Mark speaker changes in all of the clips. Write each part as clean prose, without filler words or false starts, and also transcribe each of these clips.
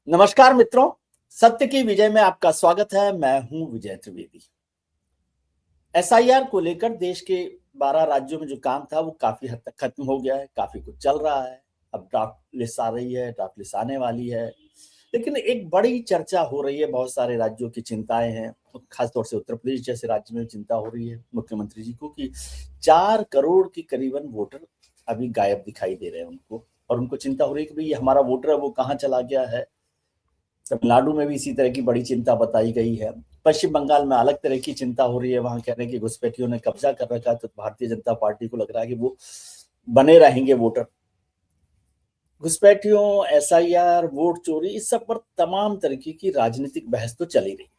Speaker 1: नमस्कार मित्रों, सत्य की विजय में आपका स्वागत है। मैं हूं विजय त्रिवेदी। एसआईआर को लेकर देश के 12 राज्यों में जो काम था वो काफी हद तक खत्म हो गया है, काफी कुछ चल रहा है। अब ड्राफ्ट लिस्ट आ रही है, ड्राफ्ट लिस्ट आने वाली है, लेकिन एक बड़ी चर्चा हो रही है। बहुत सारे राज्यों की चिंताएं हैं, खासतौर से उत्तर प्रदेश जैसे राज्य में चिंता हो रही है मुख्यमंत्री जी को कि 4 करोड़ की करीबन वोटर अभी गायब दिखाई दे रहे हैं उनको, और उनको चिंता हो रही है कि भाई हमारा वोटर है वो कहाँ चला गया है। तमिलनाडु में भी इसी तरह की बड़ी चिंता बताई गई है। पश्चिम बंगाल में अलग तरह की चिंता हो रही है, वहां कह रहे हैं कि घुसपैठियों ने कब्जा कर रखा है, तो भारतीय जनता पार्टी को लग रहा है कि वो बने रहेंगे वोटर। घुसपैठियों, एसआईआर, वोट चोरी, इस सब पर तमाम तरीके की राजनीतिक बहस तो चली रही।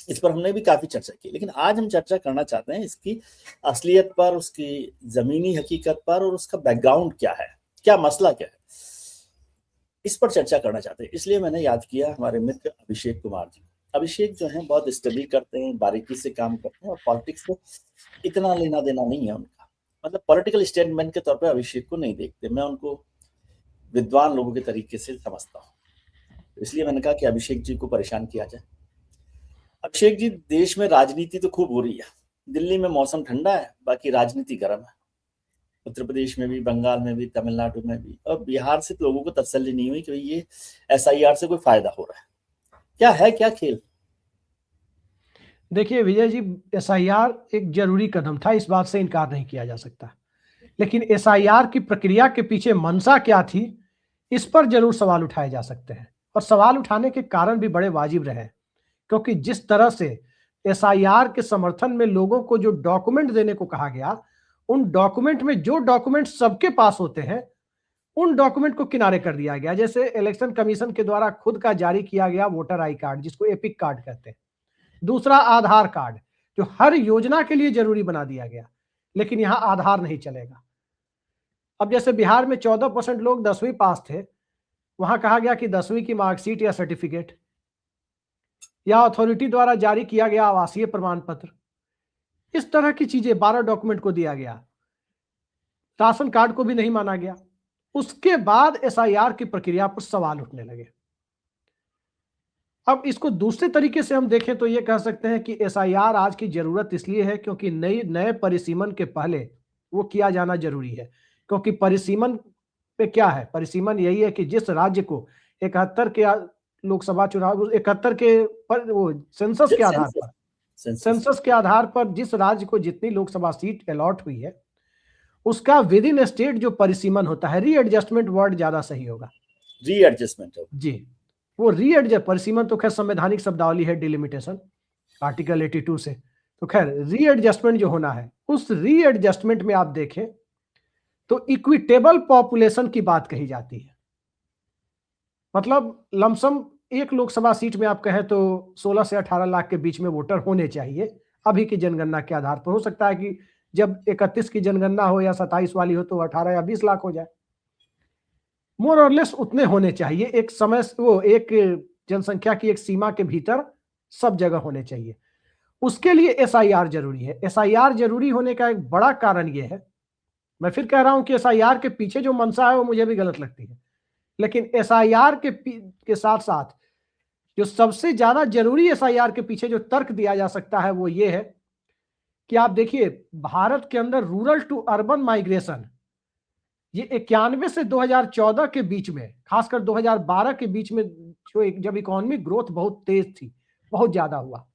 Speaker 1: इस पर हमने भी काफी चर्चा की, लेकिन आज हम चर्चा करना चाहते हैं इसकी असलियत पर, उसकी जमीनी हकीकत पर, और उसका बैकग्राउंड क्या है, क्या मसला क्या है, इस पर चर्चा करना चाहते हैं। इसलिए मैंने याद किया हमारे मित्र अभिषेक कुमार जी। अभिषेक जो है बहुत स्टडी करते हैं, बारीकी से काम करते हैं, और पॉलिटिक्स से इतना लेना देना नहीं है उनका। मतलब पॉलिटिकल स्टेटमेंट के तौर पे अभिषेक को नहीं देखते, मैं उनको विद्वान लोगों के तरीके से समझता हूँ। इसलिए मैंने कहा कि अभिषेक जी को परेशान किया जाए। अभिषेक जी, देश में राजनीति तो खूब हो रही है। दिल्ली में मौसम ठंडा है, बाकी राजनीति गर्म है। उत्तर प्रदेश में भी, बंगाल में भी, तमिलनाडु में भी, और बिहार से तो लोगों को तसल्ली नहीं हुई कि ये एसआईआर से कोई फायदा हो रहा है। क्या खेल?
Speaker 2: देखिए विजय जी, एसआईआर एक जरूरी कदम था, इस बात से इनकार नहीं किया जा सकता। लेकिन एसआईआर की प्रक्रिया के पीछे मंशा क्या थी, इस पर जरूर सवाल उठाए जा सकते हैं। और सवाल उठाने के कारण भी बड़े वाजिब रहे, क्योंकि जिस तरह से एसआईआर के समर्थन में लोगों को जो डॉक्यूमेंट देने को कहा गया, उन डॉक्यूमेंट में जो डॉक्यूमेंट सबके पास होते हैं उन डॉक्यूमेंट को किनारे कर दिया गया। जैसे इलेक्शन कमीशन के द्वारा खुद का जारी किया गया वोटर आई कार्ड, जिसको एपिक कार्ड कहते हैं। दूसरा आधार कार्ड, जो हर योजना के लिए जरूरी बना दिया गया, लेकिन यहां आधार नहीं चलेगा। अब जैसे बिहार में 14% लोग 10वीं पास थे, वहां कहा गया कि 10वीं की मार्कशीट या सर्टिफिकेट, या अथॉरिटी द्वारा जारी किया गया आवासीय प्रमाण पत्र, इस तरह की चीजें 12 डॉक्यूमेंट को दिया गया। राशन कार्ड को भी नहीं माना गया। उसके बाद एसआईआर की प्रक्रिया पर सवाल उठने लगे। अब इसको दूसरे तरीके से हम देखें तो ये कह सकते हैं कि एसआईआर आज की जरूरत इसलिए है क्योंकि नए परिसीमन के पहले वो किया जाना जरूरी है। क्योंकि परिसीमन पे क्या है, परिसीमन यही है कि जिस राज्य को 71 के लोकसभा चुनाव, 71 के पर वो सेंसस के आधार पर जिस राज्य को जितनी लोकसभा सीट अलॉट हुई है, उसका विद इन स्टेट जो परिसीमन होता है, रीएडजस्टमेंट वर्ड ज्यादा सही होगा,
Speaker 1: रीएडजस्टमेंट
Speaker 2: जी, वो रीएडजस्ट, परिसीमन तो खैर संवैधानिक शब्दावली है, डिलिमिटेशन आर्टिकल 82 से, तो खैर रीएडजस्टमेंट जो होना है, उस रीएडजस्टमेंट में आप देखें तो इक्विटेबल पॉपुलेशन की बात कही जाती है। मतलब लमसम एक लोकसभा सीट में आप कहें तो 16 से 18 लाख के बीच में वोटर होने चाहिए अभी की जनगणना के आधार पर। हो सकता है कि जब 31 की जनगणना हो या 27 वाली हो तो 18 या 20 लाख हो जाए। मोर और लेस उतने होने चाहिए, एक समय वो एक जनसंख्या की एक सीमा के भीतर सब जगह होने चाहिए। उसके लिए एसआईआर जरूरी है। एसआईआर जरूरी होने का एक बड़ा कारण यह है, मैं फिर कह रहा हूं कि एसआईआर के पीछे जो मंशा है वो मुझे भी गलत लगती है, लेकिन एसआईआर के साथ साथ जो सबसे ज्यादा जरूरी एसआईआर के पीछे जो तर्क दिया जा सकता है वो ये है कि आप देखिए भारत के अंदर रूरल टू अर्बन माइग्रेशन, ये 91 से 2014 के बीच में, खासकर 2012 के बीच में जो जब इकोनॉमिक ग्रोथ बहुत तेज थी, बहुत ज्यादा हुआ।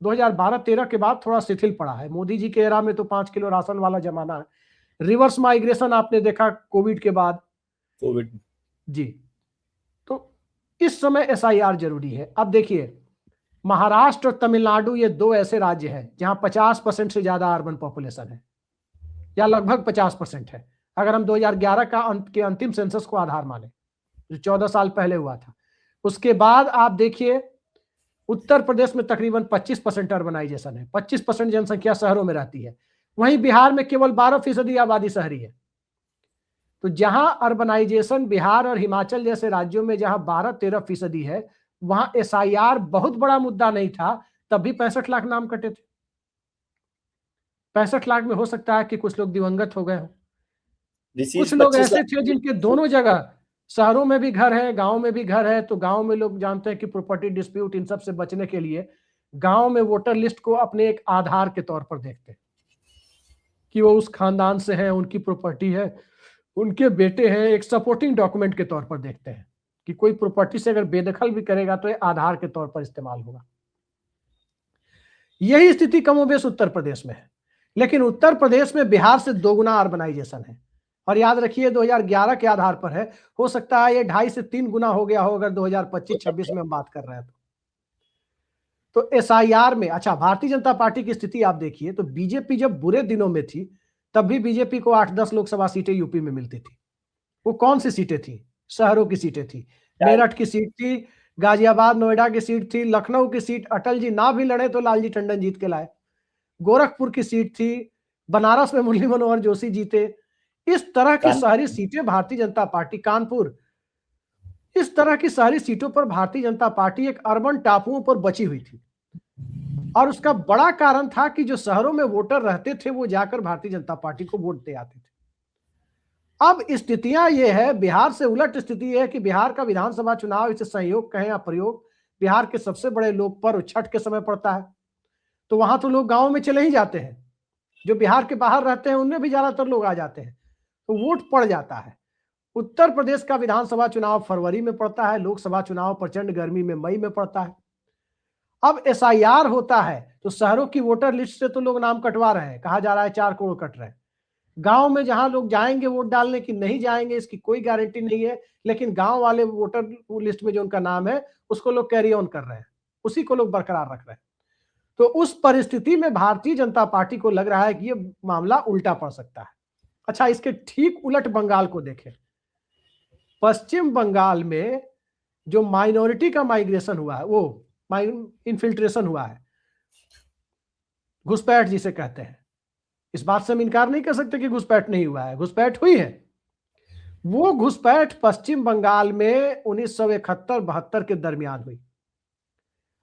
Speaker 2: 2012-13 के बाद थोड़ा शिथिल पड़ा है। मोदी जी के एरा में तो 5 किलो राशन वाला जमाना है। रिवर्स माइग्रेशन आपने देखा कोविड के बाद,
Speaker 1: कोविड
Speaker 2: जी। तो इस समय एसआईआर जरूरी है। अब देखिए महाराष्ट्र और तमिलनाडु, ये दो ऐसे राज्य हैं जहां 50% से ज्यादा अर्बन पॉपुलेशन है, या लगभग 50% है, अगर हम 2011 के अंतिम सेंसस को आधार माने, जो 14 साल पहले हुआ था। उसके बाद आप देखिए उत्तर प्रदेश में तकरीबन 25% अर्बनाइजेशन है, 25% जनसंख्या शहरों में रहती है। वहीं बिहार में केवल 12% आबादी शहरी है। तो जहां अर्बनाइजेशन बिहार और हिमाचल जैसे राज्यों में जहां 12-13% है, वहां एसआईआर बहुत बड़ा मुद्दा नहीं था, तब भी 65 लाख नाम कटे थे। 65 लाख में हो सकता है कि कुछ लोग दिवंगत हो गए हों, कुछ लोग ऐसे थे जिनके दोनों जगह शहरों में भी घर है, गांव में भी घर है, तो गांव में लोग जानते हैं कि प्रॉपर्टी डिस्प्यूट इन सब से बचने के लिए गांव में वोटर लिस्ट को अपने एक आधार के तौर पर देखते हैं कि वो उस खानदान से है, उनकी प्रॉपर्टी है, उनके बेटे हैं, एक सपोर्टिंग डॉक्यूमेंट के तौर पर देखते हैं कि कोई प्रॉपर्टी से अगर बेदखल भी करेगा तो ये आधार के तौर पर इस्तेमाल होगा। यही स्थिति कमोबेश उत्तर प्रदेश में है, लेकिन उत्तर प्रदेश में बिहार से दोगुना अर्बनाइजेशन है। और याद रखिए 2011 के आधार पर है, हो सकता है ये 2.5 से 3 गुना हो गया हो अगर 2025-26 में हम बात कर रहे हैं तो एसआईआर में। अच्छा, भारतीय जनता पार्टी की स्थिति आप देखिए तो बीजेपी जब बुरे दिनों में थी तब भी बीजेपी को 8-10 लोकसभा सीटें यूपी में मिलती थी। वो कौन सी सीटें थी? शहरों की सीटें थी। मेरठ की सीट थी, गाजियाबाद नोएडा की सीट थी, लखनऊ की सीट अटल जी ना भी लड़े तो लालजी टंडन जीत के लाए, गोरखपुर की सीट थी, बनारस में मुरली मनोहर जोशी जीते। इस तरह की शहरी सीटें भारतीय जनता पार्टी, कानपुर, इस तरह की शहरी सीटों पर भारतीय जनता पार्टी एक अर्बन टापुओं पर बची हुई थी। और उसका बड़ा कारण था कि जो शहरों में वोटर रहते थे वो जाकर भारतीय जनता पार्टी को वोट दे आते थे। अब स्थितियां ये है, बिहार से उलट स्थिति है कि बिहार का विधानसभा चुनाव, इसे संयोग कहें या प्रयोग, बिहार के सबसे बड़े लोग पर छठ के समय पड़ता है, तो वहां तो लोग गांव में चले ही जाते हैं। जो बिहार के बाहर रहते हैं उनमें भी ज्यादातर लोग आ जाते हैं, तो वोट पड़ जाता है। उत्तर प्रदेश का विधानसभा चुनाव फरवरी में पड़ता है, लोकसभा चुनाव प्रचंड गर्मी में मई में पड़ता है। अब एसआईआर होता है तो शहरों की वोटर लिस्ट से तो लोग नाम कटवा रहे हैं, कहा जा रहा है 4 करोड़ कट रहे हैं। गांव में जहां लोग जाएंगे वोट डालने की नहीं जाएंगे इसकी कोई गारंटी नहीं है, लेकिन गांव वाले वोटर लिस्ट में जो उनका नाम है उसको लोग कैरी ऑन कर रहे हैं, उसी को लोग बरकरार रख रहे हैं। तो उस परिस्थिति में भारतीय जनता पार्टी को लग रहा है कि ये मामला उल्टा पड़ सकता है। अच्छा, इसके ठीक उलट बंगाल को देखें। पश्चिम बंगाल में जो माइनॉरिटी का माइग्रेशन हुआ है, वो इन्फिल्ट्रेशन हुआ है, घुसपैठ जिसे कहते हैं, इस बात से हम इनकार नहीं कर सकते कि घुसपैठ नहीं हुआ है, घुसपैठ हुई है। वो घुसपैठ पश्चिम बंगाल में 1971-72 के दरमियान हुई।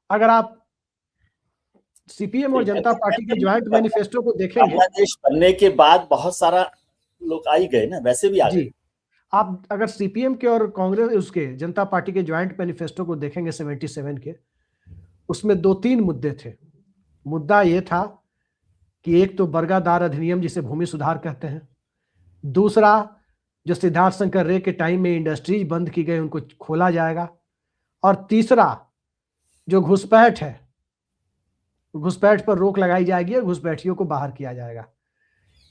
Speaker 2: अगर आप सीपीएम और जनता पार्टी के ज्वाइंट मैनिफेस्टो को देखेंगे,
Speaker 1: बांग्लादेश बनने के बाद बहुत सारा लोग आ ही गए ना, वैसे भी आ गए।
Speaker 2: आप अगर सीपीएम के और कांग्रेस उसके जनता पार्टी के ज्वाइंट मैनिफेस्टो को देखेंगे 77 के, उसमें 2-3 मुद्दे थे। मुद्दा यह था कि एक तो बर्गादार अधिनियम जिसे भूमि सुधार कहते हैं, दूसरा जो सिद्धार्थ शंकर रे के टाइम में इंडस्ट्रीज बंद की गई उनको खोला जाएगा, और तीसरा जो घुसपैठ है, घुसपैठ पर रोक लगाई जाएगी और घुसपैठियों को बाहर किया जाएगा।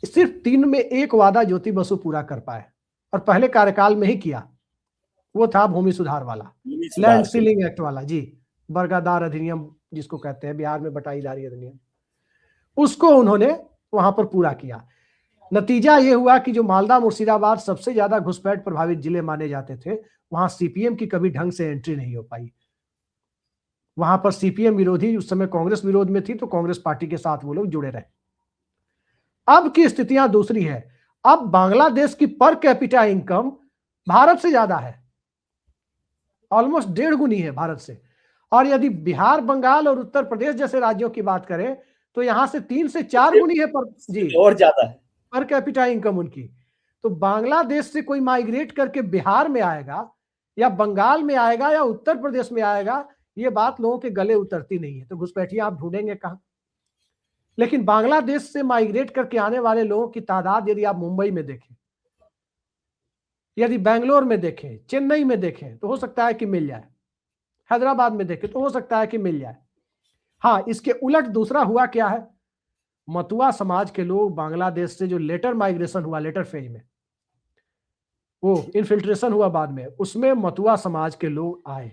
Speaker 2: सिर्फ 3 में एक वादा ज्योति बसु पूरा कर पाए और पहले कार्यकाल में ही किया, वो था भूमि सुधार वाला, लैंड सीलिंग एक्ट वाला, जी, बर्गादार अधिनियम जिसको कहते हैं, बिहार में बटाईदारी अधिनियम, उसको उन्होंने वहां पर पूरा किया। नतीजा यह हुआ कि जो मालदा मुर्शिदाबाद सबसे ज्यादा घुसपैठ प्रभावित जिले माने जाते थे, वहां सीपीएम की कभी ढंग से एंट्री नहीं हो पाई। वहां पर सीपीएम विरोधी, उस समय कांग्रेस विरोध में थी तो कांग्रेस पार्टी के साथ वो लोग जुड़े रहे। अब की स्थितियां दूसरी है। अब बांग्लादेश की पर कैपिटा इनकम भारत से ज्यादा है, ऑलमोस्ट 1.5 गुनी है भारत से। और यदि बिहार, बंगाल और उत्तर प्रदेश जैसे राज्यों की बात करें तो यहां से 3 से 4 गुनी है पर, जी, और ज्यादा है पर कैपिटा इनकम उनकी। तो बांग्लादेश से कोई माइग्रेट करके बिहार में आएगा या बंगाल में आएगा या उत्तर प्रदेश में आएगा, ये बात लोगों के गले उतरती नहीं है। तो घुसपैठिया आप ढूंढेंगे कहां? लेकिन बांग्लादेश से माइग्रेट करके आने वाले लोगों की तादाद यदि आप मुंबई में देखें, यदि बेंगलोर में देखें, चेन्नई में देखें तो हो सकता है कि मिल जाए, हैदराबाद में देखें तो हो सकता है कि मिल जाए। हाँ, इसके उलट दूसरा हुआ क्या है, मतुआ समाज के लोग बांग्लादेश से जो लेटर माइग्रेशन हुआ, लेटर फेज में, वो इन्फिल्ट्रेशन हुआ बाद में, उसमें मतुआ समाज के लोग आए,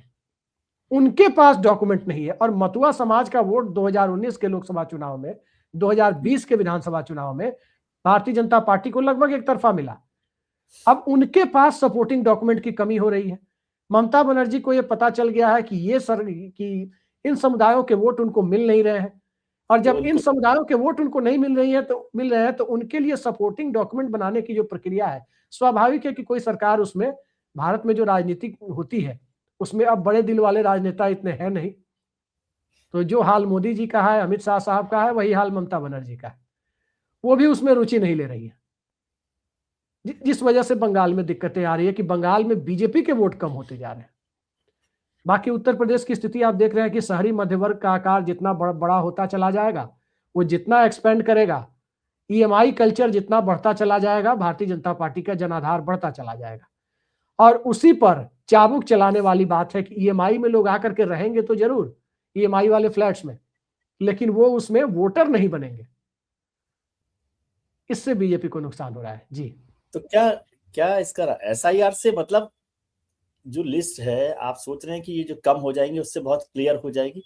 Speaker 2: उनके पास डॉक्यूमेंट नहीं है। और मतुआ समाज का वोट 2019 के लोकसभा चुनाव में, 2020 के विधानसभा चुनाव में भारतीय जनता पार्टी को लगभग एक तरफा मिला। अब उनके पास सपोर्टिंग डॉक्यूमेंट की कमी हो रही है। ममता बनर्जी को यह पता चल गया है कि इन समुदायों के वोट उनको मिल नहीं रहे हैं, और जब इन समुदायों के वोट उनको नहीं मिल रहे हैं तो उनके लिए सपोर्टिंग डॉक्यूमेंट बनाने की जो प्रक्रिया है, स्वाभाविक है कि कोई सरकार उसमें, भारत में जो राजनीति होती है उसमें अब बड़े दिल वाले राजनेता इतने हैं नहीं। तो जो हाल मोदी जी का है, अमित शाह साहब का है, वही हाल ममता बनर्जी का है, वो भी उसमें रुचि नहीं ले रही है। जिस वजह से बंगाल में दिक्कतें आ रही है कि बंगाल में बीजेपी के वोट कम होते जा रहे हैं। बाकी उत्तर प्रदेश की स्थिति आप देख रहे हैं कि शहरी मध्य वर्ग का आकार जितना बड़ा होता चला जाएगा, वो जितना एक्सपेंड करेगा, ईएमआई कल्चर जितना बढ़ता चला जाएगा, भारतीय जनता पार्टी का जनाधार बढ़ता चला जाएगा। और उसी पर चाबुक चलाने वाली बात है कि ईएमआई में लोग आकर के रहेंगे तो जरूर, ईएमआई वाले फ्लैट्स में, लेकिन वो उसमें वोटर नहीं बनेंगे। इससे बीजेपी को नुकसान हो रहा है। जी,
Speaker 1: तो क्या इसका एसआईआर से मतलब जो लिस्ट है, आप सोच रहे हैं कि ये जो कम हो जाएंगे उससे बहुत क्लियर हो जाएगी?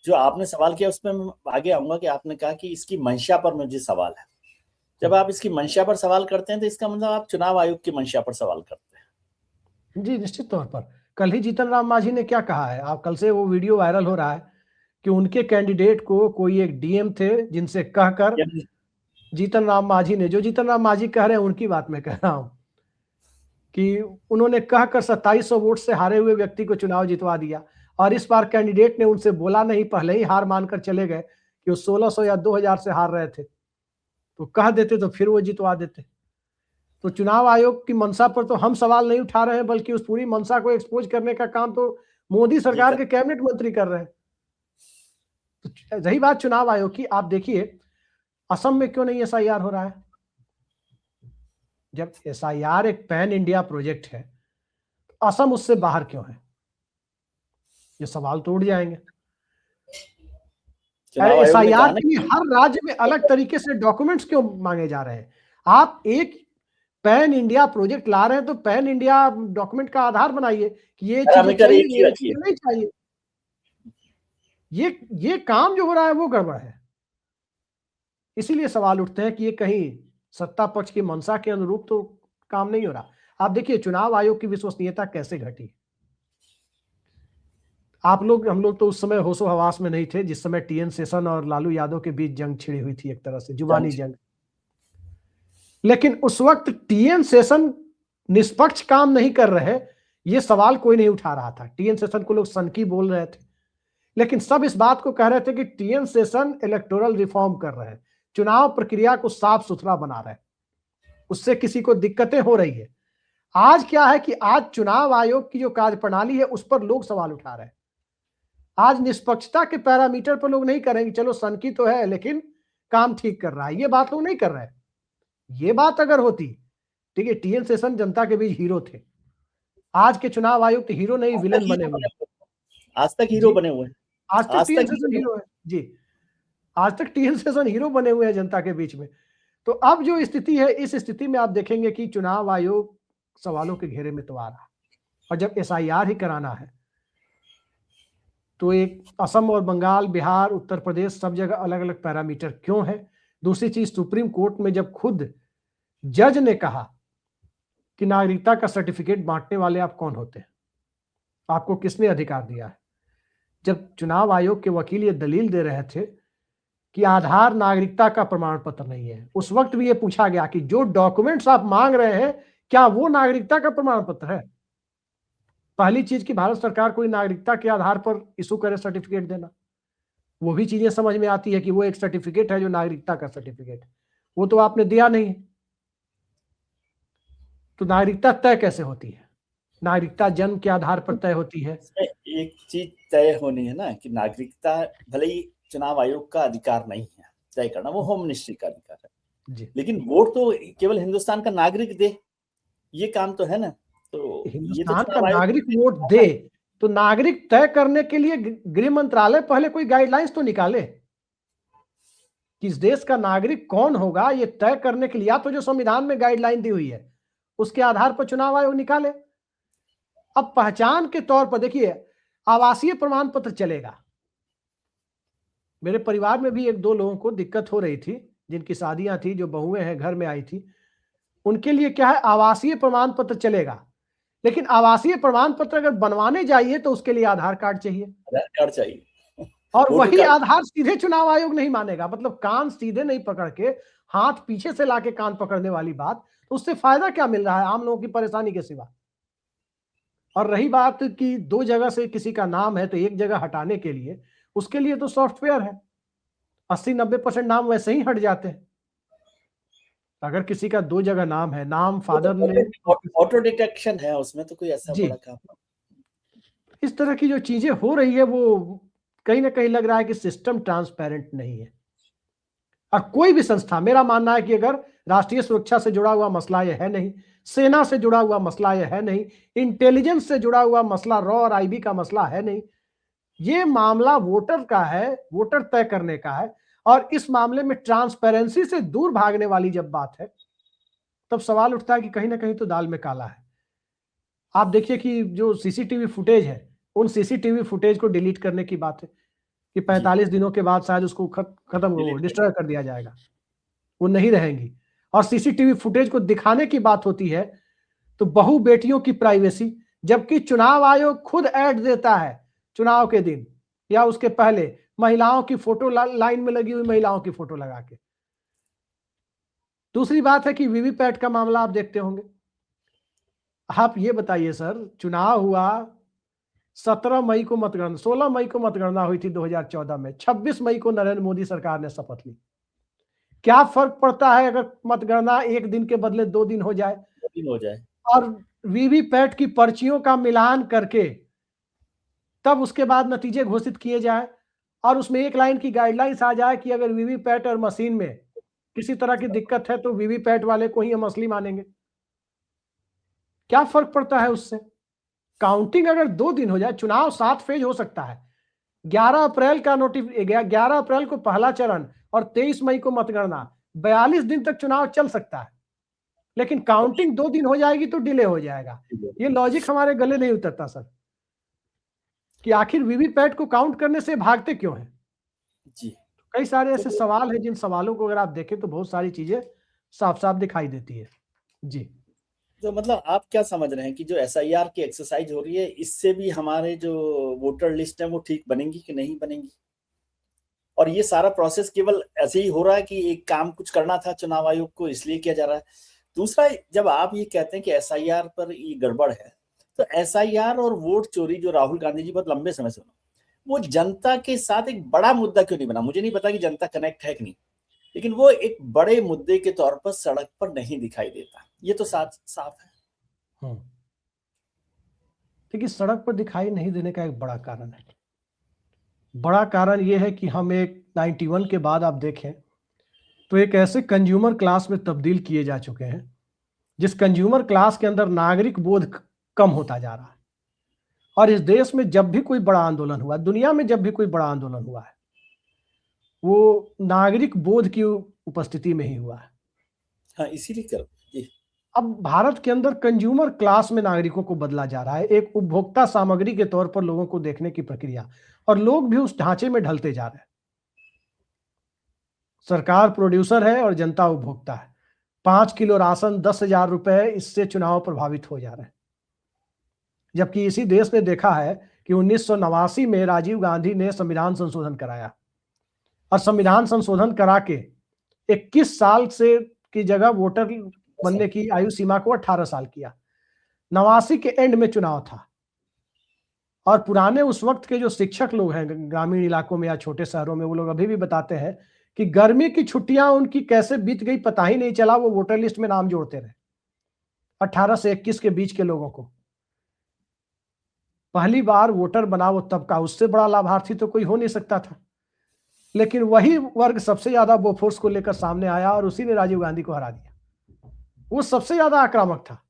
Speaker 1: जो आपने सवाल किया उसमें मैं आगे आऊंगा कि आपने कहा कि इसकी मंशा पर मुझे सवाल है। जब आप इसकी मंशा पर सवाल करते हैं तो इसका मतलब आप चुनाव आयोग की मंशा पर सवाल करते हैं।
Speaker 2: जी, निश्चित तौर पर। कल ही जीतन राम मांझी ने क्या कहा है, आप कल से वो वीडियो वायरल हो रहा है कि उनके कैंडिडेट को कोई एक डीएम थे जिनसे कहकर जीतन राम मांझी ने, जो जीतन राम मांझी कह रहे हैं उनकी बात मैं कह रहा हूं, कि उन्होंने कहकर 2700 वोट से हारे हुए व्यक्ति को चुनाव जितवा दिया। और इस बार कैंडिडेट ने उनसे बोला नहीं, पहले ही हार मानकर चले गए कि वो 1600 या 2000 से हार रहे थे, तो कह देते तो फिर वो जितवा देते। तो चुनाव आयोग की मंशा पर तो हम सवाल नहीं उठा रहे हैं, बल्कि उस पूरी मंशा को एक्सपोज करने का काम तो मोदी सरकार के कैबिनेट मंत्री कर रहे हैं। तो रही बात चुनाव आयोग की, आप देखिए असम में क्यों नहीं एसआईआर हो रहा है? जब एसआईआर एक पैन इंडिया प्रोजेक्ट है, तो असम उससे बाहर क्यों है? ये सवाल तो उठ जाएंगे। एसआईआर के लिए हर राज्य में अलग तरीके से डॉक्यूमेंट्स क्यों मांगे जा रहे हैं? आप एक पैन इंडिया प्रोजेक्ट ला रहे हैं तो पैन इंडिया डॉक्यूमेंट का आधार बनाइए कि ये चीजें चाहिए, ये चीजें नहीं चाहिए। ये काम जो हो रहा है वो गड़बड़ है। इसीलिए सवाल उठते हैं कि ये कहीं सत्ता पक्ष की मंशा के अनुरूप तो काम नहीं हो रहा। आप देखिए चुनाव आयोग की विश्वसनीयता कैसे घटी। हम लोग तो उस समय होशो हवास में नहीं थे जिस समय टीएन शेषन और लालू यादव के बीच जंग छिड़ी हुई थी, एक तरह से जुबानी जंग। लेकिन उस वक्त टीएन शेषन निष्पक्ष काम नहीं कर रहे, ये सवाल कोई नहीं उठा रहा था। टीएन शेषन को लोग सनकी बोल रहे थे, लेकिन सब इस बात को कह रहे थे कि टीएन शेषन इलेक्टोरल रिफॉर्म कर रहे हैं, चुनाव प्रक्रिया को साफ सुथरा बना रहे हैं, उससे किसी को दिक्कतें हो रही है। आज क्या है कि आज चुनाव आयोग की जो कार्यप्रणाली है उस पर लोग सवाल उठा रहे हैं। आज निष्पक्षता के पैरामीटर पर लोग नहीं करेंगे, चलो सनकी तो है लेकिन काम ठीक कर रहा है, ये बात लोग नहीं कर रहे हैं। ये बात अगर होती, ठीक है, टीएन शेषन जनता के बीच हीरो थे, आज के चुनाव आयुक्त हीरो नहीं विलेन बने हुए।
Speaker 1: आज तक हीरो बने हुए हैं।
Speaker 2: आज तक टीएन शेषन हीरो है जी, आज तक टीएन शेषन हीरो बने हुए हैं जनता के बीच में। तो अब जो स्थिति है, इस स्थिति में आप देखेंगे कि चुनाव आयोग सवालों के घेरे में तो आ रहा, और जब एसआईआर ही कराना है तो एक असम और बंगाल, बिहार, उत्तर प्रदेश, सब जगह अलग अलग पैरामीटर क्यों है? दूसरी चीज, सुप्रीम कोर्ट में जब खुद जज ने कहा कि नागरिकता का सर्टिफिकेट बांटने वाले आप कौन होते हैं, आपको किसने अधिकार दिया है? जब चुनाव आयोग के वकील ये दलील दे रहे थे कि आधार नागरिकता का प्रमाण पत्र नहीं है, उस वक्त भी ये पूछा गया कि जो डॉक्यूमेंट्स आप मांग रहे हैं क्या वो नागरिकता का प्रमाण पत्र है? पहली चीज कि भारत सरकार कोई नागरिकता के आधार पर इशू करे सर्टिफिकेट देना, वो भी चीजें समझ में आती है कि वो एक सर्टिफिकेट है जो नागरिकता का सर्टिफिकेट, वो तो आपने दिया नहीं। तो नागरिकता तय कैसे होती है? नागरिकता जन्म के आधार पर तय होती है।
Speaker 1: एक चीज तय होनी है ना कि नागरिकता भले ही चुनाव आयोग का अधिकार नहीं है तय करना, वो होम मिनिस्ट्री का अधिकार है जी, लेकिन वोट तो केवल हिंदुस्तान का नागरिक दे, ये काम तो है ना। तो
Speaker 2: हिंदुस्तान का नागरिक वोट दे, तो नागरिक तय करने के लिए गृह मंत्रालय पहले कोई गाइडलाइंस तो निकाले कि इस देश का नागरिक कौन होगा, ये तय करने के लिए या तो जो संविधान में गाइडलाइन दी हुई है उसके आधार पर चुनाव आयोग निकाले। अब पहचान के तौर पर देखिए, आवासीय प्रमाण पत्र चलेगा। मेरे परिवार में भी एक दो लोगों को दिक्कत हो रही थी, जिनकी शादियां थी, जो बहुएं हैं घर में आई थी, उनके लिए क्या है, आवासीय प्रमाण पत्र चलेगा, लेकिन आवासीय प्रमाण पत्र अगर बनवाने जाइए तो उसके लिए आधार कार्ड चाहिए।
Speaker 1: आधार कार्ड चाहिए,
Speaker 2: और वही आधार सीधे चुनाव आयोग नहीं मानेगा। मतलब कान सीधे नहीं पकड़ के हाथ पीछे से लाके कान पकड़ने वाली बात, तो उससे फायदा क्या मिल रहा है आम लोगों की परेशानी के सिवा? और रही बात कि दो जगह से किसी का नाम है तो एक जगह हटाने के लिए, उसके लिए तो सॉफ्टवेयर है, 80-90% नाम वैसे ही हट जाते हैं। अगर किसी का 2 जगह नाम है, नाम फादर ने,
Speaker 1: ऑटो डिटेक्शन है उसमें, तो कोई ऐसा
Speaker 2: जी,
Speaker 1: बड़ा काम
Speaker 2: इस तरह की जो चीजें हो रही है वो कहीं ना कहीं लग रहा है कि सिस्टम ट्रांसपेरेंट नहीं है। और कोई भी संस्था, मेरा मानना है कि अगर राष्ट्रीय सुरक्षा से जुड़ा हुआ मसला यह है नहीं, सेना से जुड़ा हुआ मसला यह है नहीं, इंटेलिजेंस से जुड़ा हुआ मसला, रॉ और आईबी का मसला है नहीं, ये मामला वोटर का है, वोटर तय करने का है। और इस मामले में ट्रांसपेरेंसी से दूर भागने वाली जब बात है, तब सवाल उठता है कि कहीं ना कहीं तो दाल में काला है। आप देखिए कि जो सीसीटीवी फुटेज है, उन सीसीटीवी फुटेज को डिलीट करने की बात है कि 45 दिनों के बाद शायद उसको खत्म हो,
Speaker 1: डिलीट
Speaker 2: डिस्ट्रॉय कर दिया जाएगा, वो नहीं रहेंगी। और सीसीटीवी फुटेज को दिखाने की बात होती है तो बहु बेटियों की प्राइवेसी, जबकि चुनाव आयोग खुद ऐड देता है चुनाव के दिन या उसके पहले महिलाओं की फोटो, लाइन में लगी हुई महिलाओं की फोटो लगा के। दूसरी बात है कि वीवीपैट का मामला आप देखते होंगे। आप ये बताइए सर, चुनाव हुआ 17 मई को मतगणना, 16 मई को मतगणना हुई थी 2014 में, 26 मई को नरेंद्र मोदी सरकार ने शपथ ली। क्या फर्क पड़ता है अगर मतगणना एक दिन के बदले 2 दिन हो जाए
Speaker 1: हो जाए,
Speaker 2: और वीवीपैट की पर्चियों का मिलान करके तब उसके बाद नतीजे घोषित किए जाए, और उसमें एक लाइन की गाइडलाइंस आ जाए कि अगर वीवीपैट और मशीन में किसी तरह की दिक्कत है तो वीवीपैट वाले को ही हम असली मानेंगे। क्या फर्क पड़ता है उससे? काउंटिंग अगर 2 दिन हो जाए, चुनाव 7 फेज हो सकता है। 11 अप्रैल का 11 अप्रैल को पहला चरण और 23 मई को मतगणना, 42 दिन तक चुनाव चल सकता है। लेकिन काउंटिंग 2 दिन हो जाएगी तो डिले हो जाएगा। ये लॉजिक हमारे गले नहीं उतरता सर, कि आखिर वीवीपैट को काउंट करने से भागते क्यों हैं।
Speaker 1: जी।
Speaker 2: कई सारे ऐसे
Speaker 1: तो
Speaker 2: सवाल हैं जिन सवालों को अगर आप देखें तो बहुत सारी चीजें साफ साफ दिखाई देती है। जी,
Speaker 1: तो मतलब आप क्या समझ रहे हैं कि जो एसआईआर की एक्सरसाइज हो रही है, इससे भी हमारे जो वोटर लिस्ट है वो ठीक बनेंगी कि नहीं बनेंगी? और ये सारा प्रोसेस केवल ऐसे ही हो रहा है कि एक काम कुछ करना था चुनाव आयोग को, इसलिए किया जा रहा है? दूसरा, जब आप ये कहते हैं कि एसआईआर पर ये गड़बड़ है, तो एसआईआर और वोट चोरी जो राहुल गांधी जी बहुत लंबे समय से, वो जनता के साथ एक बड़ा मुद्दा क्यों नहीं बना? मुझे नहीं पता कि जनता कनेक्ट है कि नहीं, लेकिन वो एक बड़े मुद्दे के तौर पर सड़क पर नहीं दिखाई देता। ये तो साफ है।
Speaker 2: देखिए, सड़क पर दिखाई नहीं देने का एक बड़ा कारण है। बड़ा कारण यह है कि हम एक 91 के बाद आप देखें तो एक ऐसे कंज्यूमर क्लास में तब्दील किए जा चुके हैं जिस कंज्यूमर क्लास के अंदर नागरिक बोध कम होता जा रहा है। और इस देश में जब भी कोई बड़ा आंदोलन हुआ, दुनिया में जब भी कोई बड़ा आंदोलन हुआ है, वो नागरिक बोध की उपस्थिति में ही हुआ है।
Speaker 1: हाँ, इसीलिए कर जी।
Speaker 2: अब भारत के अंदर कंज्यूमर क्लास में नागरिकों को बदला जा रहा है, एक उपभोक्ता सामग्री के तौर पर लोगों को देखने की प्रक्रिया, और लोग भी उस ढांचे में ढलते जा रहे हैं। सरकार प्रोड्यूसर है और जनता उपभोक्ता है। 5 किलो राशन 10,000 रुपए, इससे चुनाव प्रभावित हो जा रहे हैं। जबकि इसी देश ने देखा है कि 1989 में राजीव गांधी ने संविधान संशोधन कराया, और संविधान संशोधन करा के 21 साल से की जगह वोटर बनने की आयु सीमा को 18 साल किया। 89 के एंड में चुनाव था, और पुराने उस वक्त के जो शिक्षक लोग हैं ग्रामीण इलाकों में या छोटे शहरों में, वो लोग अभी भी बताते हैं कि गर्मी की छुट्टियां उनकी कैसे बीत गई पता ही नहीं चला, वो वोटर लिस्ट में नाम जोड़ते रहे 18 से 21 के बीच के लोगों को। पहली बार वोटर बना वो तबका, उससे बड़ा लाभार्थी तो कोई हो नहीं सकता था। लेकिन वही वर्ग सबसे ज्यादा बोफोर्स को लेकर सामने आया और उसी ने राजीव गांधी को हरा दिया। वो सबसे ज्यादा आक्रामक था।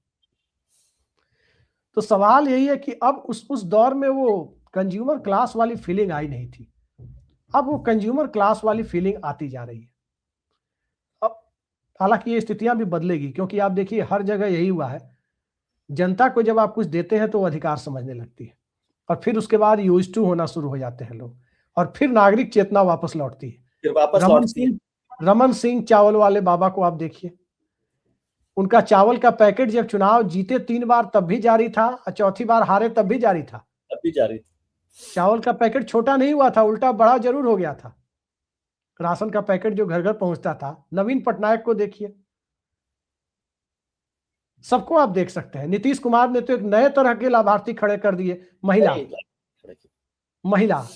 Speaker 2: तो सवाल यही है कि अब उस दौर में वो कंज्यूमर क्लास वाली फीलिंग आई नहीं थी, अब वो कंज्यूमर क्लास वाली फीलिंग आती जा रही है। अब हालांकि ये स्थितियां भी बदलेगी, क्योंकि आप देखिए हर जगह यही हुआ है, जनता को जब आप कुछ देते हैं तो वो अधिकार समझने लगती है, और फिर उसके बाद यूज टू होना शुरू हो जाते हैं लोग, और फिर नागरिक चेतना वापस लौटती है।
Speaker 1: फिर वापस लौटती है।
Speaker 2: रमन सिंह चावल वाले बाबा को आप देखिए, उनका चावल का पैकेट जब चुनाव जीते 3 बार तब भी जारी था, और चौथी बार हारे तब भी जारी था।
Speaker 1: अब भी जारी थी।
Speaker 2: चावल का पैकेट छोटा नहीं हुआ था, उल्टा बड़ा जरूर हो गया था। राशन का पैकेट जो घर घर पहुंचता था, नवीन पटनायक को देखिए, सबको आप देख सकते हैं। नीतीश कुमार ने तो एक नए तरह के लाभार्थी खड़े कर दिए, महिला।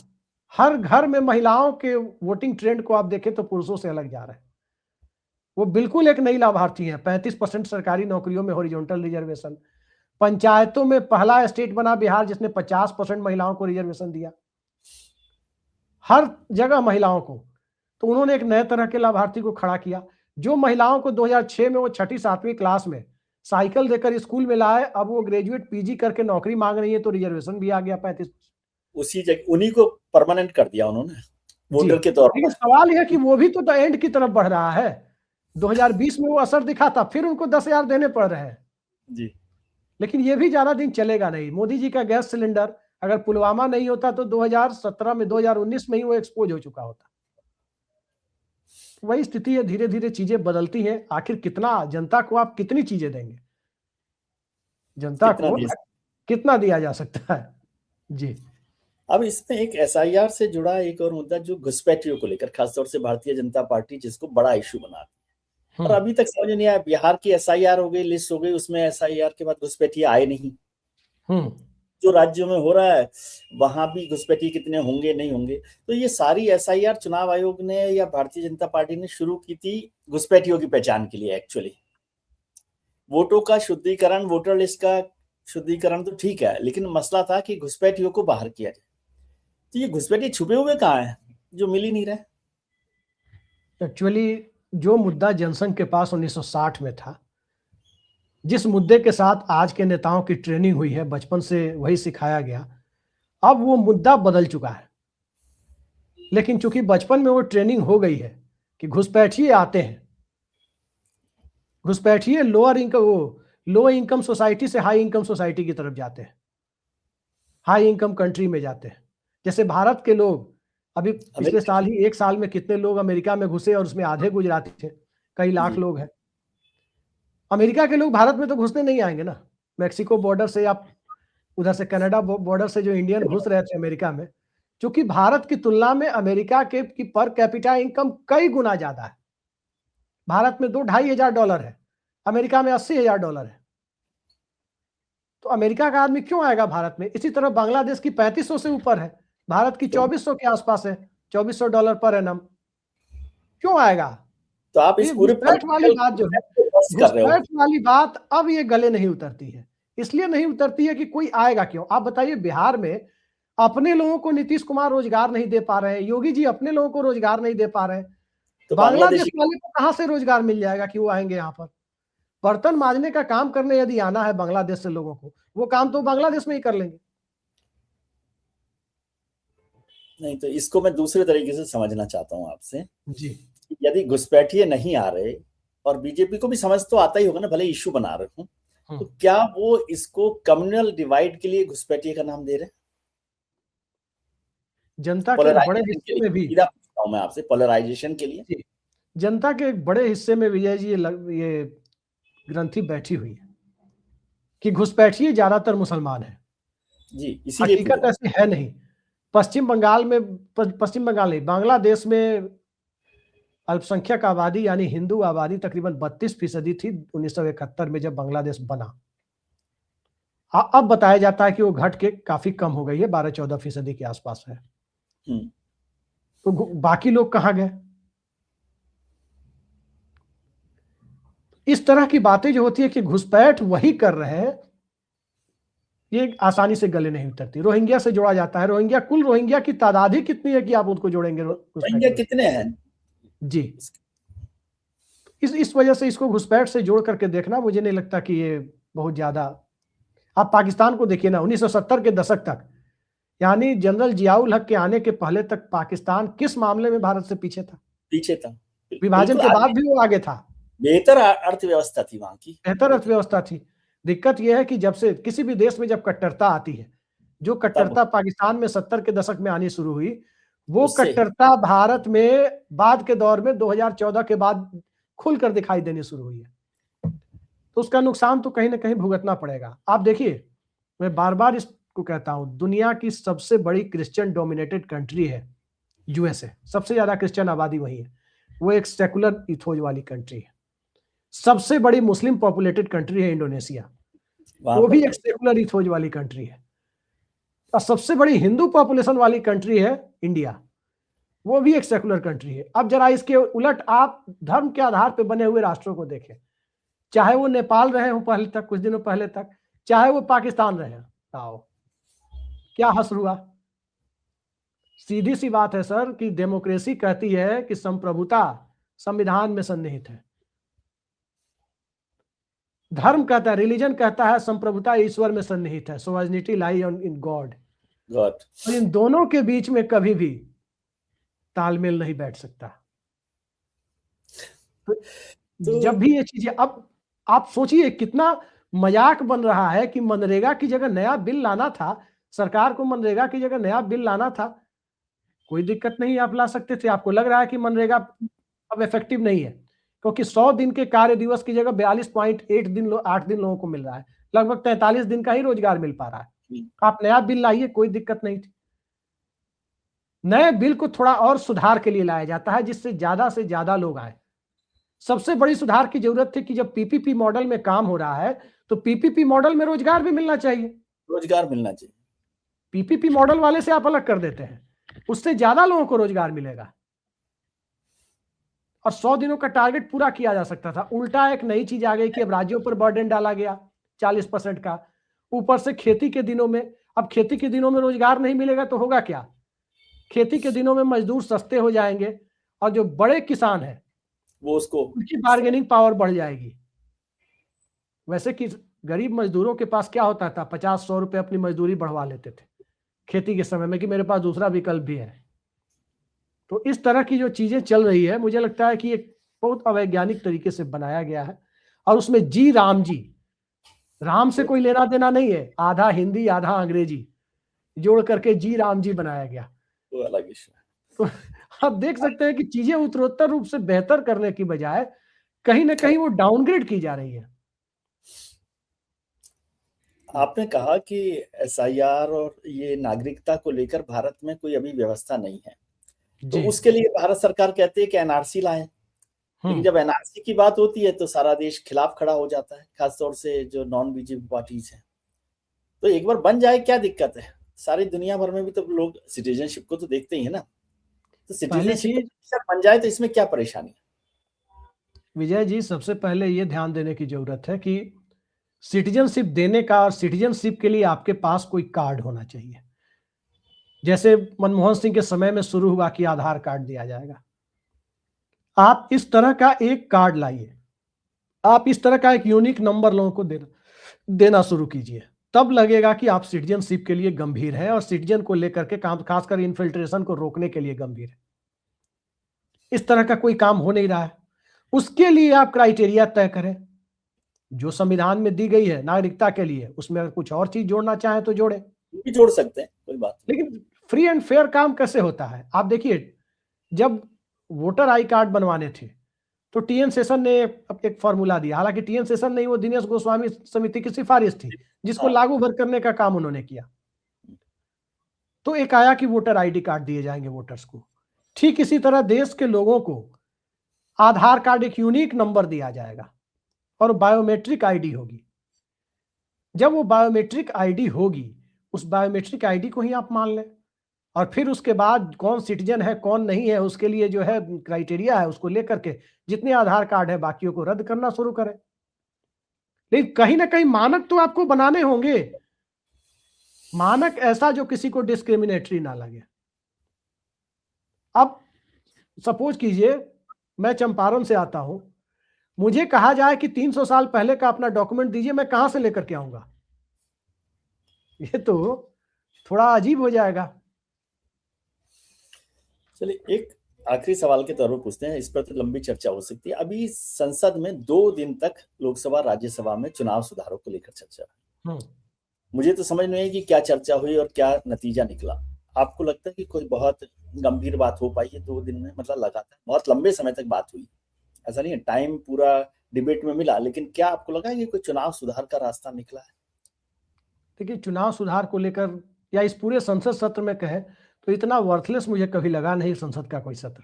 Speaker 2: हर घर में महिलाओं के वोटिंग ट्रेंड को आप देखें तो पुरुषों से अलग जा रहे हैं। वो बिल्कुल एक नई लाभार्थी है। 35% सरकारी नौकरियों में हॉरिजॉन्टल रिजर्वेशन। पंचायतों में पहला स्टेट बना बिहार जिसने 50% महिलाओं को रिजर्वेशन दिया, हर जगह महिलाओं को। तो उन्होंने एक नए तरह के लाभार्थी को खड़ा किया। जो महिलाओं को 2006 में वो 6ठी 7वीं क्लास में साइकिल देकर स्कूल में लाए, अब वो ग्रेजुएट पीजी करके नौकरी मांग रही है, तो रिजर्वेशन भी आ गया 35%।
Speaker 1: उसी जगह उन्हीं को परमानेंट कर दिया उन्होंने वोटर के तौर पर।
Speaker 2: लेकिन सवाल यह कि वो भी तो एंड की तरफ बढ़ रहा है। 2020 में वो असर दिखा था, फिर उनको 10,000 देने पड़ रहे हैं
Speaker 1: जी।
Speaker 2: लेकिन ये भी ज्यादा दिन चलेगा नहीं। मोदी जी का गैस सिलेंडर अगर पुलवामा नहीं होता तो 2017 में 2019 में ही वो एक्सपोज हो चुका होता। वही स्थिति है, धीरे धीरे चीजें बदलती हैं। आखिर कितना जनता को आप कितनी चीजें देंगे, जनता को कितना दिया जा सकता है। जी।
Speaker 1: अब इसमें एक एसआईआर से जुड़ा एक और मुद्दा जो घुसपैठियों को लेकर खासतौर से भारतीय जनता पार्टी जिसको बड़ा इशू बनाती है, और अभी तक समझ नहीं आया। बिहार की एसआईआर हो गई, लिस्ट हो गई, उसमें एसआईआर के बाद घुसपैठिए आए नहीं। जो राज्यों में हो रहा है वहां भी घुसपैठिए कितने होंगे नहीं होंगे। तो ये सारी एसआईआर चुनाव आयोग ने या भारतीय जनता पार्टी ने शुरू की थी घुसपैठियों की पहचान के लिए। एक्चुअली वोटों का शुद्धिकरण, वोटर लिस्ट का शुद्धिकरण तो ठीक है, लेकिन मसला था कि घुसपैठियों को बाहर किया जाए। तो ये घुसपैठिए छुपे हुए कहाँ हैं जो मिल ही नहीं रहे।
Speaker 2: एक्चुअली जो मुद्दा जनसंघ के पास 1960 में था, जिस मुद्दे के साथ आज के नेताओं की ट्रेनिंग हुई है, बचपन से वही सिखाया गया, अब वो मुद्दा बदल चुका है। लेकिन चूंकि बचपन में वो ट्रेनिंग हो गई है कि घुसपैठिए आते हैं, घुसपैठिए लो इनकम सोसाइटी से हाई इनकम सोसाइटी की तरफ जाते हैं, हाई इनकम कंट्री में जाते हैं। जैसे भारत के लोग अभी पिछले साल ही 1 साल में कितने लोग अमेरिका में घुसे, और उसमें आधे गुजराती थे, कई लाख लोग हैं। अमेरिका के लोग भारत में तो घुसने नहीं आएंगे ना। मैक्सिको बॉर्डर से या उधर से कनाडा बॉर्डर से जो इंडियन घुस रहे थे अमेरिका में, क्योंकि भारत की तुलना में अमेरिका के की पर कैपिटा इनकम कई गुना ज्यादा है। भारत में $2,500 है, अमेरिका में $80,000 है। तो अमेरिका का आदमी क्यों आएगा भारत में। इसी तरह बांग्लादेश की 3500 से ऊपर है, भारत की 2400 के आसपास है, $2,400 पर एनम। क्यों आएगा।
Speaker 1: तो आप इस पूरे
Speaker 2: घुसपैठ वाली बात जो है, घुसपैठ वाली बात अब ये गले नहीं उतरती है। इसलिए नहीं उतरती है कि कोई आएगा क्यों। आप बताइए, बिहार में अपने लोगों को नीतीश कुमार रोजगार नहीं दे पा रहे हैं, योगी जी अपने लोगों को रोजगार नहीं दे पा रहे हैं, तो बांग्लादेश वाले को कहां से रोजगार मिल जाएगा कि वो आएंगे यहाँ पर। बर्तन मांजने का काम करने यदि आना है बांग्लादेश से लोगों को, वो काम तो बांग्लादेश में ही कर लेंगे।
Speaker 1: नहीं, तो इसको मैं दूसरे तरीके से समझना चाहता हूं आपसे
Speaker 2: जी।
Speaker 1: यदि घुसपैठिए नहीं आ रहे, और बीजेपी को भी समझ तो आता ही होगा ना, भले इश्यू बना रहे हो, तो क्या वो इसको कम्युनल डिवाइड के लिए घुसपैठिए का नाम दे रहे हैं।
Speaker 2: जनता के बड़े हिस्से में भी
Speaker 1: मैं आपसे पोलराइजेशन के लिए,
Speaker 2: जनता के एक बड़े हिस्से में विजय जी ये ग्रंथि बैठी हुई है कि घुसपैठिए ज्यादातर मुसलमान है।
Speaker 1: जी, इसीलिए
Speaker 2: हकीकत ऐसी है नहीं। पश्चिम बंगाल नहीं, बांग्लादेश में अल्पसंख्यक आबादी यानी हिंदू आबादी तकरीबन 32% थी 1971 में जब बांग्लादेश बना। अब बताया जाता है कि वो घट के काफी कम हो गई है, 12-14% के आसपास है। तो बाकी लोग कहां गए। इस तरह की बातें जो होती है कि घुसपैठ वही कर रहे हैं, ये आसानी से गले नहीं उतरती। रोहिंग्या से जोड़ा जाता है। कुल रोहिंग्या की तादाद ही कितनी है कि आप उनको जोड़ेंगे।
Speaker 1: रोहिंग्या कितने हैं
Speaker 2: जी। इस वजह से इसको घुसपैठ से जोड़ करके देखना मुझे नहीं लगता कि ये बहुत ज्यादा। आप पाकिस्तान को देखिए ना, 1970 के दशक तक, यानी जनरल जियाउल हक के आने के पहले तक पाकिस्तान किस मामले में भारत से पीछे था। विभाजन के बाद भी वो आगे था।
Speaker 1: बेहतर अर्थव्यवस्था थी वहां की,
Speaker 2: बेहतर अर्थव्यवस्था थी। दिक्कत यह है कि जब से किसी भी देश में जब कट्टरता आती है, जो कट्टरता पाकिस्तान में 70 के दशक में आनी शुरू हुई, वो कट्टरता भारत में बाद के दौर में 2014 के बाद खुलकर दिखाई देनी शुरू हुई है। तो उसका नुकसान तो कहीं ना कहीं भुगतना पड़ेगा। आप देखिए, मैं बार बार इसको कहता हूं, दुनिया की सबसे बड़ी क्रिश्चियन डोमिनेटेड कंट्री है यूएसए। सबसे ज्यादा क्रिश्चियन आबादी वही है। वो एक सेकुलर इथोज वाली कंट्री है। सबसे बड़ी मुस्लिम पॉपुलेटेड कंट्री है इंडोनेशिया, वो भी एक सेकुलर इथोज वाली कंट्री है। और सबसे बड़ी हिंदू पॉपुलेशन वाली कंट्री है इंडिया। वो भी एक सेकुलर कंट्री है। अब जरा इसके उलट आप धर्म के आधार पर बने हुए राष्ट्रों को देखें, चाहे वो नेपाल रहे हो पहले तक, कुछ दिनों पहले तक, चाहे वो पाकिस्तान रहे, आओ क्या हश्र हुआ। सीधी सी बात है सर कि डेमोक्रेसी कहती है कि संप्रभुता संविधान में सन्निहित है, धर्म कहता है, रिलीजन कहता है संप्रभुता ईश्वर में सन्निहित है, सोवर्निटी लाई इन गॉड। और इन दोनों के बीच में कभी भी तालमेल नहीं बैठ सकता। तो जब भी ये चीजें, अब आप सोचिए कितना मजाक बन रहा है कि मनरेगा की जगह नया बिल लाना था, सरकार को मनरेगा की जगह नया बिल लाना था, कोई दिक्कत नहीं, आप ला सकते थे। आपको लग रहा है कि मनरेगा अब इफेक्टिव नहीं है क्योंकि 100 दिन के कार्य दिवस की जगह 42.8 दिन 8 दिन लोगों को मिल रहा है, लगभग 43 दिन का ही रोजगार मिल पा रहा है। आप नया बिल लाइए, कोई दिक्कत नहीं थी। नए बिल को थोड़ा और सुधार के लिए लाया जाता है जिससे ज्यादा से ज्यादा लोग आए। सबसे बड़ी सुधार की जरूरत थी कि जब पीपीपी मॉडल में काम हो रहा है तो पीपीपी मॉडल में रोजगार भी मिलना चाहिए,
Speaker 1: रोजगार मिलना चाहिए।
Speaker 2: पीपीपी मॉडल वाले से आप अलग कर देते हैं, उससे ज्यादा लोगों को रोजगार मिलेगा और 100 दिनों का टारगेट पूरा किया जा सकता था। उल्टा एक नई चीज आ गई कि अब राज्यों पर बर्डन डाला गया 40% का, ऊपर से खेती के दिनों में, अब खेती के दिनों में रोजगार नहीं मिलेगा तो होगा क्या, खेती के दिनों में मजदूर सस्ते हो जाएंगे और जो बड़े किसान हैं
Speaker 1: वो उसको
Speaker 2: उनकी बार्गेनिंग पावर बढ़ जाएगी। वैसे कि गरीब मजदूरों के पास क्या होता था, 50-100 रुपए अपनी मजदूरी बढ़वा लेते थे खेती के समय में कि मेरे पास दूसरा विकल्प भी है। तो इस तरह की जो चीजें चल रही है, मुझे लगता है कि एक बहुत अवैज्ञानिक तरीके से बनाया गया है और उसमें जी राम से कोई लेना देना नहीं है, आधा हिंदी आधा अंग्रेजी जोड़ करके जी राम जी बनाया गया।
Speaker 1: तो अलग विषय।
Speaker 2: तो आप देख सकते हैं कि चीजें उत्तरोत्तर रूप से बेहतर करने की बजाय कहीं ना कहीं वो डाउनग्रेड की जा रही है।
Speaker 1: आपने कहा कि एसआईआर और ये नागरिकता को लेकर भारत में कोई अभी व्यवस्था नहीं है, तो उसके लिए भारत सरकार कहती है कि एनआरसी लाएं, लेकिन जब एनआरसी की बात होती है तो सारा देश खिलाफ खड़ा हो जाता है, खासतौर से जो नॉन बीजेपी पार्टीज हैं। तो एक बार बन जाए क्या दिक्कत है, सारी दुनिया भर में भी तो लोग सिटीजनशिप को तो देखते ही है ना, तो सिटीजनशिप बन जाए तो इसमें क्या परेशानी है?
Speaker 2: विजय जी, सबसे पहले ये ध्यान देने की जरूरत है कि सिटीजनशिप देने का और सिटीजनशिप के लिए आपके पास कोई कार्ड होना चाहिए। जैसे मनमोहन सिंह के समय में शुरू हुआ कि आधार कार्ड दिया जाएगा, आप इस तरह का एक कार्ड लाइए, आप इस तरह का एक यूनिक नंबर लोगों को देना शुरू कीजिए, तब लगेगा कि आप सिटीजनशिप के लिए गंभीर हैं और सिटीजन को लेकर के काम, खासकर इन्फिल्ट्रेशन को रोकने के लिए गंभीर है। इस तरह का कोई काम हो नहीं रहा है। उसके लिए आप क्राइटेरिया तय करें जो संविधान में दी गई है नागरिकता के लिए, उसमें अगर कुछ और चीज जोड़ना चाहें तो जोड़े,
Speaker 1: भी जोड़ सकते हैं, कोई बात नहीं।
Speaker 2: लेकिन फ्री एंड फेयर काम कैसे होता है? आप देखिए, जब वोटर आई कार्ड बनवाने थे तो टीएन शेषन ने एक फॉर्मूला दिया, हालांकि टीएन शेषन नहीं, वो दिनेश गोस्वामी समिति की सिफारिश थी जिसको लागू भर करने का काम उन्होंने किया। तो एक आया कि वोटर आईडी कार्ड दिए जाएंगे वोटर्स को। ठीक इसी तरह देश के लोगों को आधार कार्ड एक यूनिक नंबर दिया जाएगा और बायोमेट्रिक आईडी होगी। जब वो बायोमेट्रिक आईडी होगी, उस बायोमेट्रिक आईडी को ही आप मान लें और फिर उसके बाद कौन सिटीजन है कौन नहीं है उसके लिए जो है क्राइटेरिया है, उसको लेकर के जितने आधार कार्ड है बाकियों को रद्द करना शुरू करें। लेकिन कहीं ना कहीं मानक तो आपको बनाने होंगे, मानक ऐसा जो किसी को डिस्क्रिमिनेटरी ना लगे। अब सपोज कीजिए मैं चंपारण से आता हूं, मुझे कहा जाए कि 300 साल पहले का अपना डॉक्यूमेंट दीजिए, मैं कहां से लेकर के आऊंगा? ये तो थोड़ा अजीब हो जाएगा।
Speaker 1: चलिए एक आखिरी सवाल के तौर पर पूछते हैं, इस पर तो लंबी चर्चा हो सकती है। अभी संसद में 2 दिन तक लोकसभा राज्यसभा में चुनाव सुधारों को लेकर चर्चा, मुझे तो समझ नहीं है कि क्या चर्चा हुई और क्या नतीजा निकला। आपको लगता है कि कोई बहुत गंभीर बात हो पाई है 2 दिन में? मतलब लगातार बहुत लंबे समय तक बात हुई, ऐसा नहीं है, टाइम पूरा डिबेट में मिला, लेकिन क्या आपको लगा कि कोई चुनाव सुधार का रास्ता निकला है?
Speaker 2: देखिए, चुनाव सुधार को लेकर या इस पूरे संसद सत्र में कहे तो इतना वर्थलेस मुझे कभी लगा नहीं संसद का कोई सत्र।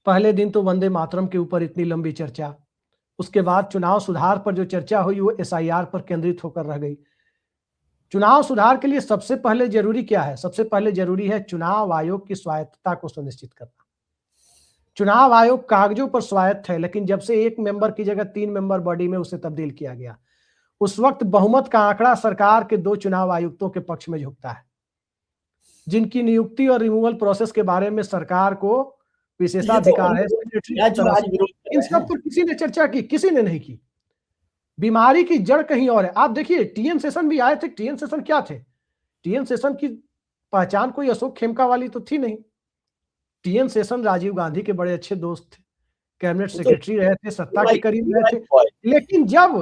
Speaker 2: पहले दिन तो वंदे मातरम के ऊपर इतनी लंबी चर्चा, उसके बाद चुनाव सुधार पर जो चर्चा हुई वो एसआईआर पर केंद्रित होकर रह गई। चुनाव सुधार के लिए सबसे पहले जरूरी क्या है? सबसे पहले जरूरी है चुनाव आयोग की स्वायत्तता को सुनिश्चित करना। चुनाव आयोग कागजों पर स्वायत्त है, लेकिन जब से 1 मेंबर की जगह 3 मेंबर बॉडी में उसे तब्दील किया गया, उस वक्त बहुमत का आंकड़ा सरकार के 2 चुनाव आयुक्तों के पक्ष में झुकता है, जिनकी नियुक्ति और रिमूवल प्रोसेस के बारे में सरकार को विशेषाधिकार है। सेक्रेटरी की तरफ से इन सब पर किसी ने चर्चा की? किसी ने नहीं की। बीमारी की जड़ कहीं और है। आप देखिए, टीएन शेषन भी आए थे। टीएन शेषन क्या थे? टीएन शेषन की पहचान कोई अशोक खेमका वाली तो थी नहीं। टीएन शेषन राजीव गांधी के बड़े अच्छे दोस्त थे, कैबिनेट सेक्रेटरी रहे थे, सत्ता के करीब रहे थे। लेकिन जब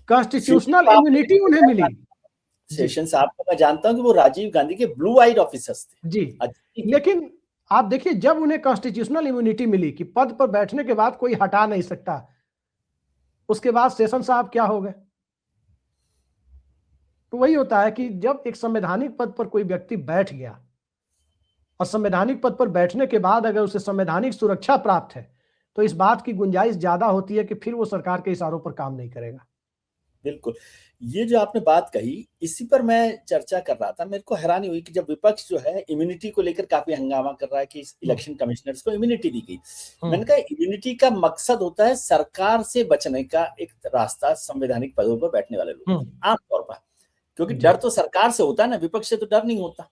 Speaker 2: कॉन्स्टिट्यूशनल इम्यूनिटी उन्हें मिली,
Speaker 1: सेशन साहब को मैं जानता हूं कि वो राजीव गांधी के ब्लू आइड ऑफिसर्स थे
Speaker 2: जी। लेकिन आप देखिए, जब उन्हें कॉन्स्टिट्यूशनल इम्यूनिटी मिली कि पद पर बैठने के बाद कोई हटा नहीं सकता, उसके बाद शेषन साहब क्या हो गए? तो वही होता है कि जब एक संवैधानिक पद पर कोई व्यक्ति बैठ गया और संवैधानिक पद पर बैठने के बाद अगर उसे संवैधानिक सुरक्षा प्राप्त है, तो इस बात की गुंजाइश ज्यादा होती है कि फिर वो सरकार के इशारों पर काम नहीं करेगा।
Speaker 1: बिल्कुल, ये जो आपने बात कही, इसी पर मैं चर्चा कर रहा था। मेरे को हैरानी हुई कि जब विपक्ष जो है इम्यूनिटी को लेकर काफी हंगामा कर रहा है कि इलेक्शन कमिश्नर्स को इम्यूनिटी दी गई। मैंने कहा इम्यूनिटी का मकसद होता है सरकार से बचने का एक रास्ता संवैधानिक पदों पर बैठने वाले लोग आमतौर पर, क्योंकि डर तो सरकार से होता है ना, विपक्ष से तो डर नहीं होता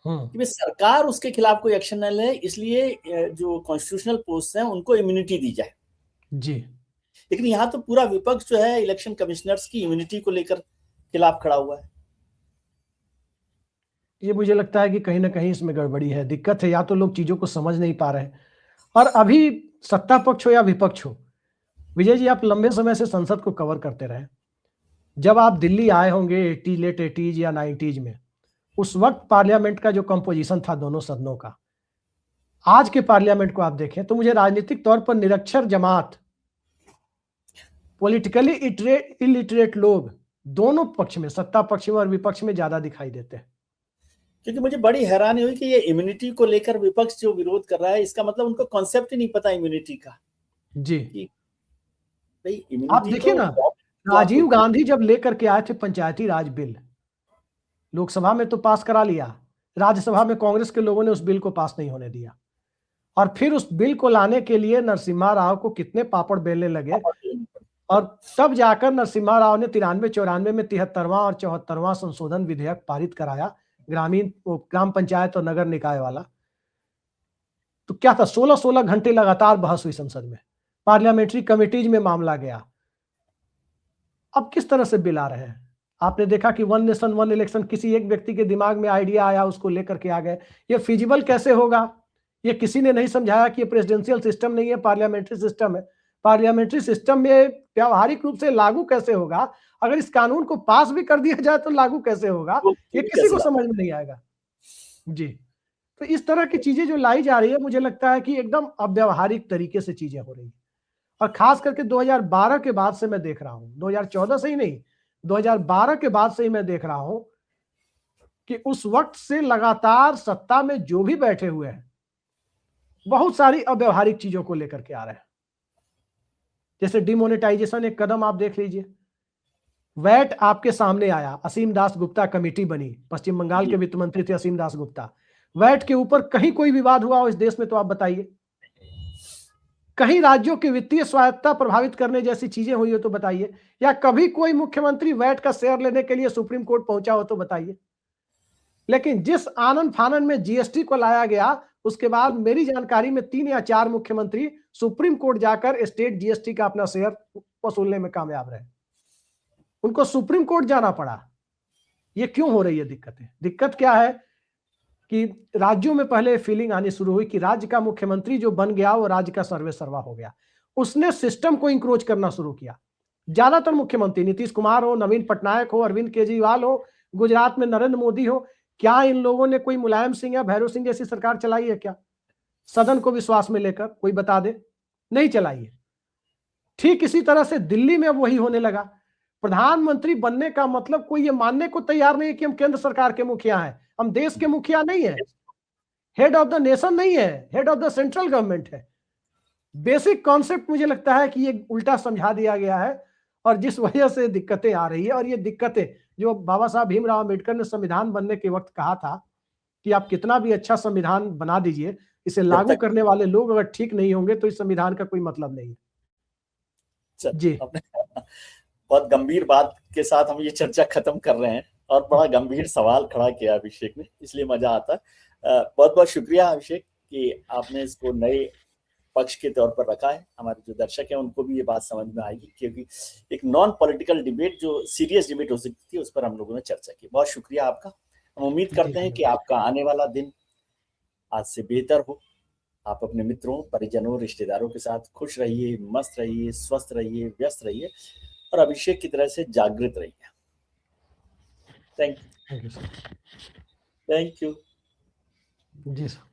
Speaker 1: कि सरकार उसके खिलाफ कोई एक्शन न ले, इसलिए जो कॉन्स्टिट्यूशनल पोस्ट हैं उनको इम्यूनिटी दी जाए
Speaker 2: जी।
Speaker 1: लेकिन यहाँ तो पूरा विपक्ष जो है इलेक्शन कमिश्नर्स की इम्यूनिटी को लेकर खिलाफ खड़ा हुआ है।
Speaker 2: ये मुझे लगता है कि कहीं ना कहीं इसमें गड़बड़ी है, दिक्कत है, या तो लोग चीजों को समझ नहीं पा रहे हैं। और अभी सत्ता पक्ष हो या विपक्ष हो, विजय जी आप लंबे समय से संसद को कवर करते रहे। जब आप दिल्ली आए होंगे लेट 80s या 90s में, उस वक्त पार्लियामेंट का जो कंपोजिशन था दोनों सदनों का, आज के पार्लियामेंट को आप देखें तो मुझे राजनीतिक तौर पर निरक्षर जमात, पॉलिटिकली इलिटरेट लोग दोनों पक्ष में, सत्ता पक्ष में और विपक्ष में ज्यादा दिखाई देते हैं।
Speaker 1: क्योंकि मुझे बड़ी हैरानी हुई कि ये इम्यूनिटी को लेकर विपक्ष जो विरोध कर रहा है, इसका मतलब उनको कॉन्सेप्ट ही नहीं पता इम्यूनिटी का
Speaker 2: जी।
Speaker 1: भाई
Speaker 2: आप देखिए ना, राजीव गांधी जब लेकर के आए थे पंचायती राज बिल, लोकसभा में तो पास करा लिया, राज्यसभा में कांग्रेस के लोगों ने उस बिल को पास नहीं होने दिया, और फिर उस बिल को लाने के लिए नरसिम्हा राव को कितने पापड़ बेलने लगे, और तब जाकर नरसिम्हा राव ने 93-94 में 73वां और 74वां संशोधन विधेयक पारित कराया, ग्राम पंचायत और नगर निकाय वाला। तो क्या था, 16 घंटे लगातार बहस हुई संसद में, पार्लियामेंट्री कमिटीज में मामला गया। अब किस तरह से बिल आ रहे हैं? आपने देखा कि 1 नेशन 1 इलेक्शन, किसी एक व्यक्ति के दिमाग में आइडिया आया, उसको लेकर के आ गए। ये फिजिबल कैसे होगा? ये किसी ने नहीं समझाया कि ये प्रेसिडेंशियल सिस्टम नहीं है, पार्लियामेंट्री सिस्टम है। पार्लियामेंट्री सिस्टम में व्यावहारिक रूप से लागू कैसे होगा? अगर इस कानून को पास भी कर दिया जाए तो लागू कैसे होगा? ये किसी को समझ में नहीं आएगा जी। तो इस तरह की चीजें जो लाई जा रही है, मुझे लगता है कि एकदम अव्यावहारिक तरीके से चीजें हो रही है। और खास करके 2012 के बाद से मैं देख रहा हूं, 2014 से ही नहीं, 2012 के बाद से ही मैं देख रहा हूं कि उस वक्त से लगातार सत्ता में जो भी बैठे हुए हैं, बहुत सारी अव्यावहारिक चीजों को लेकर के आ रहे हैं। जैसे डिमोनेटाइजेशन एक कदम आप देख लीजिए, वैट आपके सामने आया, असीम दास गुप्ता कमेटी बनी, पश्चिम बंगाल के वित्त मंत्री थे असीम दास गुप्ता। वैट के ऊपर कहीं कोई विवाद हुआ हो इस देश में तो आप बताइए? कहीं राज्यों की वित्तीय स्वायत्तता प्रभावित करने जैसी चीजें हुई हो तो बताइए? या कभी कोई मुख्यमंत्री वैट का शेयर लेने के लिए सुप्रीम कोर्ट पहुंचा हो तो बताइए? लेकिन जिस आनन फानन में जीएसटी को लाया गया, उसके बाद मेरी जानकारी में 3 या 4 मुख्यमंत्री सुप्रीम कोर्ट जाकर स्टेट जीएसटी का अपना शेयर वसूलने में कामयाब रहे। उनको सुप्रीम कोर्ट जाना पड़ा। ये क्यों हो रही है दिक्कतें? दिक्कत क्या है कि राज्यों में पहले फीलिंग आनी शुरू हुई कि राज्य का मुख्यमंत्री जो बन गया वो राज्य का सर्वे सर्वा हो गया। उसने सिस्टम को इंक्रोच करना शुरू किया। ज्यादातर मुख्यमंत्री, नीतीश कुमार हो, नवीन पटनायक हो, अरविंद केजरीवाल हो, गुजरात में नरेंद्र मोदी हो, क्या इन लोगों ने कोई मुलायम सिंह या भैरव सिंह जैसी सरकार चलाई है क्या? सदन को विश्वास में लेकर कोई बता दे, नहीं चलाई है। ठीक इसी तरह से दिल्ली में अब वही होने लगा। प्रधानमंत्री बनने का मतलब कोई ये मानने को तैयार नहीं है कि हम केंद्र सरकार के मुखिया हैं, हम देश के मुखिया नहीं है, हेड ऑफ द नेशन नहीं है, head of the central government है। बेसिक कॉन्सेप्ट मुझे लगता है कि ये उल्टा समझा दिया गया है और जिस वजह से दिक्कतें आ रही है, और ये दिक्कतें जो बाबा साहब भीमराव अम्बेडकर ने संविधान बनने के वक्त कहा था कि आप कितना भी अच्छा संविधान बना दीजिए, इसे
Speaker 1: जब
Speaker 2: लागू
Speaker 1: तक
Speaker 2: करने वाले लोग अगर ठीक नहीं होंगे तो इस संविधान का कोई मतलब नहीं है। जी
Speaker 1: अपने बहुत गंभीर बात के साथ हम ये चर्चा खत्म कर रहे हैं और बड़ा गंभीर सवाल खड़ा किया अभिषेक ने, इसलिए मजा आता है। बहुत बहुत शुक्रिया अभिषेक कि आपने इसको नए पक्ष के तौर पर रखा है। हमारे जो दर्शक हैं उनको भी ये बात समझ में आएगी, क्योंकि एक नॉन पॉलिटिकल डिबेट जो सीरियस डिबेट हो सकती थी उस पर हम लोगों ने चर्चा की। बहुत शुक्रिया आपका। हम उम्मीद करते हैं कि आपका आने वाला दिन आज से बेहतर हो। आप अपने मित्रों, परिजनों, रिश्तेदारों के साथ खुश रहिए, मस्त रहिए, स्वस्थ रहिए, व्यस्त रहिए और अभिषेक की तरह से जागृत रहिए। Thank you.
Speaker 2: Thank you sir.
Speaker 1: Thank you.
Speaker 2: जी सर।